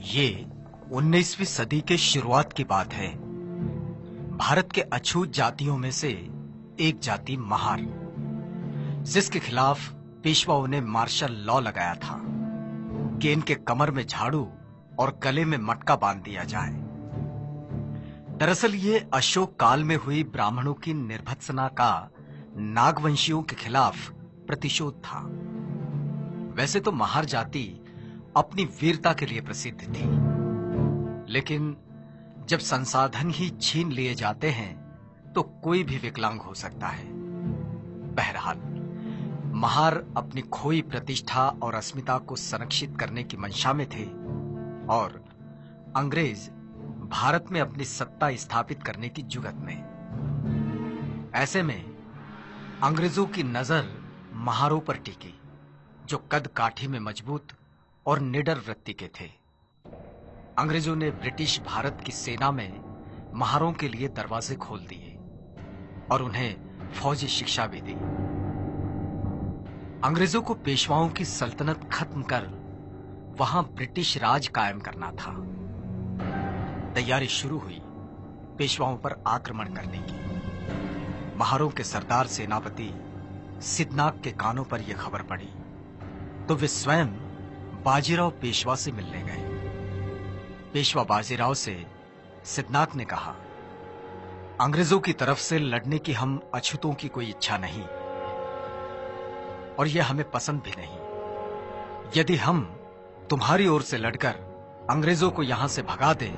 ये 19वीं सदी के शुरुआत की बात है। भारत के अछूत जातियों में से एक जाति महार, जिसके खिलाफ पेशवाओं ने मार्शल लॉ लगाया था कि इनके कमर में झाड़ू और गले में मटका बांध दिया जाए। दरअसल ये अशोक काल में हुई ब्राह्मणों की निर्भत्सना का नागवंशियों के खिलाफ प्रतिशोध था। वैसे तो महार जाति अपनी वीरता के लिए प्रसिद्ध थी, लेकिन जब संसाधन ही छीन लिए जाते हैं तो कोई भी विकलांग हो सकता है। बहरहाल महार अपनी खोई प्रतिष्ठा और अस्मिता को संरक्षित करने की मंशा में थे और अंग्रेज भारत में अपनी सत्ता स्थापित करने की जुगत में। ऐसे में अंग्रेजों की नजर महारों पर टिकी, जो कद काठी में मजबूत और निडर वृत्ति के थे। अंग्रेजों ने ब्रिटिश भारत की सेना में महारों के लिए दरवाजे खोल दिए और उन्हें फौजी शिक्षा भी दी। अंग्रेजों को पेशवाओं की सल्तनत खत्म कर वहां ब्रिटिश राज कायम करना था। तैयारी शुरू हुई पेशवाओं पर आक्रमण करने की। महारों के सरदार सेनापति सिद्धनाग के कानों पर यह खबर पड़ी तो वे स्वयं बाजीराव पेशवा से मिलने गए। पेशवा बाजीराव से सिद्धनाग ने कहा, अंग्रेजों की तरफ से लड़ने की हम अछूतों की कोई इच्छा नहीं और यह हमें पसंद भी नहीं। यदि हम तुम्हारी ओर से लड़कर अंग्रेजों को यहां से भगा दें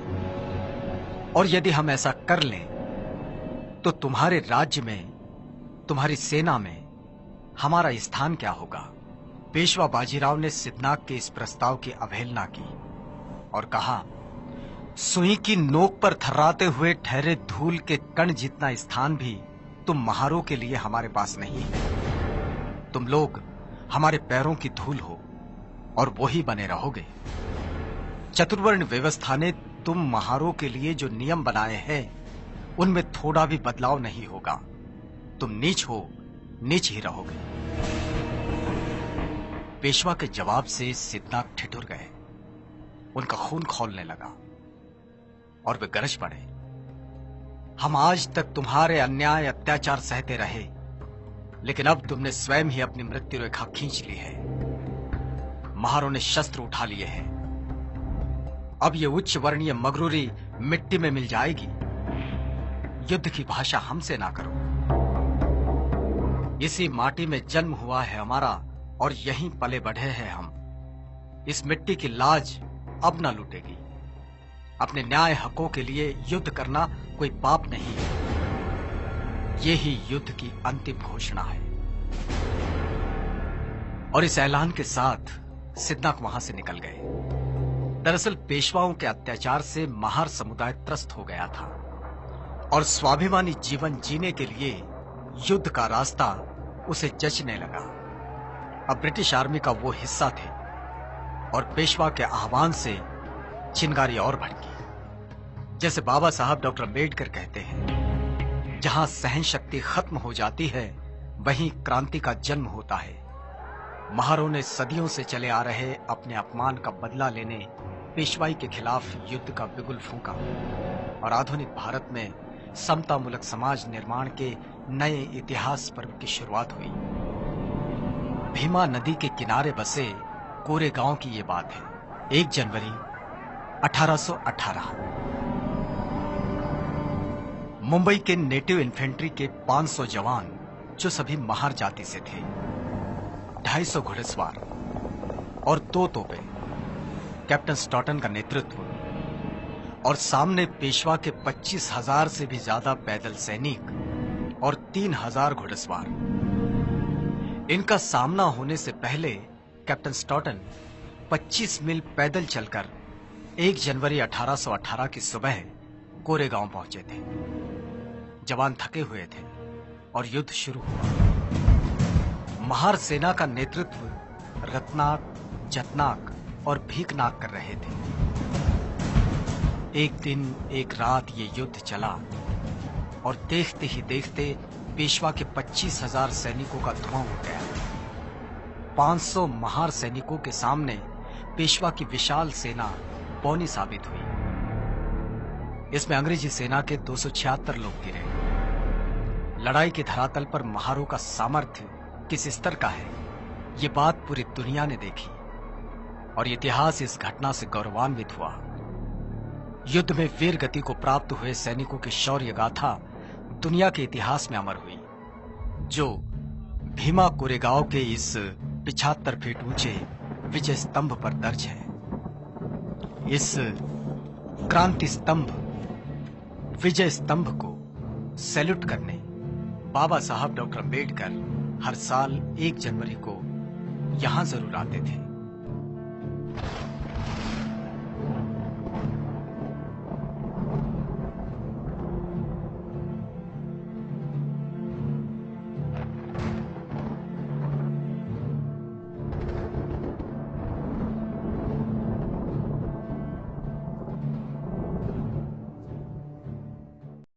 और यदि हम ऐसा कर लें तो तुम्हारे राज्य में, तुम्हारी सेना में हमारा स्थान क्या होगा। पेशवा बाजीराव ने सिद्धनाग के इस प्रस्ताव की अवहेलना की और कहा, सुई की नोक पर थर्राते हुए ठहरे धूल के कण जितना स्थान भी तुम महारों के लिए हमारे पास नहीं है। तुम लोग हमारे पैरों की धूल हो और वो ही बने रहोगे। चतुर्वर्ण व्यवस्था ने तुम महारों के लिए जो नियम बनाए हैं उनमें थोड़ा भी बदलाव नहीं होगा। तुम नीच हो, नीच ही रहोगे। पेशवा के जवाब से सिद्धनाग ठिठुर गए। उनका खून खौलने लगा और वे गरज पड़े, हम आज तक तुम्हारे अन्याय अत्याचार सहते रहे, लेकिन अब तुमने स्वयं ही अपनी मृत्यु रेखा खींच ली है। महारों ने शस्त्र उठा लिए हैं। अब ये उच्च वर्णीय मगरूरी मिट्टी में मिल जाएगी। युद्ध की भाषा हमसे ना करो। इसी माटी में जन्म हुआ है हमारा और यहीं पले बढ़े हैं हम। इस मिट्टी की लाज अब ना लूटेगी। अपने न्याय हकों के लिए युद्ध करना कोई पाप नहीं है। ये ही युद्ध की अंतिम घोषणा है। और इस ऐलान के साथ सिद्धनाग वहां से निकल गए। दरअसल पेशवाओं के अत्याचार से महार समुदाय त्रस्त हो गया था और स्वाभिमानी जीवन जीने के लिए युद्ध का रास्ता उसे जचने लगा। अब ब्रिटिश आर्मी का वो हिस्सा थे और पेशवा के आह्वान से चिंगारी और भड़की। जैसे बाबा साहब डॉक्टर अम्बेडकर कहते हैं, जहां सहन शक्ति खत्म हो जाती है वहीं क्रांति का जन्म होता है। महारों ने सदियों से चले आ रहे अपने अपमान का बदला लेने पेशवाई के खिलाफ युद्ध का बिगुल फूंका और आधुनिक भारत में समतामूलक समाज निर्माण के नए इतिहास पर्व की शुरुआत हुई। भीमा नदी के किनारे बसे कोरेगांव की ये बात है। 1 जनवरी 1818। मुंबई के नेटिव इन्फेंट्री के 500 जवान, जो सभी महार जाति से थे, 250 घुड़सवार और 2 तोपे, कैप्टन स्टॉटन का नेतृत्व और सामने पेशवा के 25,000 से भी ज्यादा पैदल सैनिक और 3,000 घुड़सवार। इनका सामना होने से पहले कैप्टन स्टॉटन 25 मील पैदल चलकर 1 जनवरी 1818 की सुबह कोरेगांव पहुंचे थे। जवान थके हुए थे और युद्ध शुरू हुआ। महार सेना का नेतृत्व रत्नाक, जतनाक और भीकनाक कर रहे थे। एक दिन एक रात ये युद्ध चला और देखते ही देखते पेशवा के 25,000 सैनिकों का धुआं उठ गया। 500 महार सैनिकों के सामने पेशवा की विशाल सेना पौनी साबित हुई। इसमें अंग्रेजी सेना के 276 लोग गिरे। लड़ाई के धरातल पर महारों का सामर्थ्य किस स्तर का है, ये बात पूरी दुनिया ने देखी और इतिहास इस घटना से गौरवान्वित हुआ। युद्ध में वीर गति को प्राप्त हुए सैनिकों की शौर्य गाथा दुनिया के इतिहास में अमर हुई, जो भीमा कोरेगांव के इस 75 फीट ऊंचे विजय स्तंभ पर दर्ज है। इस क्रांति स्तंभ, विजय स्तंभ को सैल्यूट करने बाबा साहब डॉक्टर अम्बेडकर हर साल 1 जनवरी को यहां जरूर आते थे।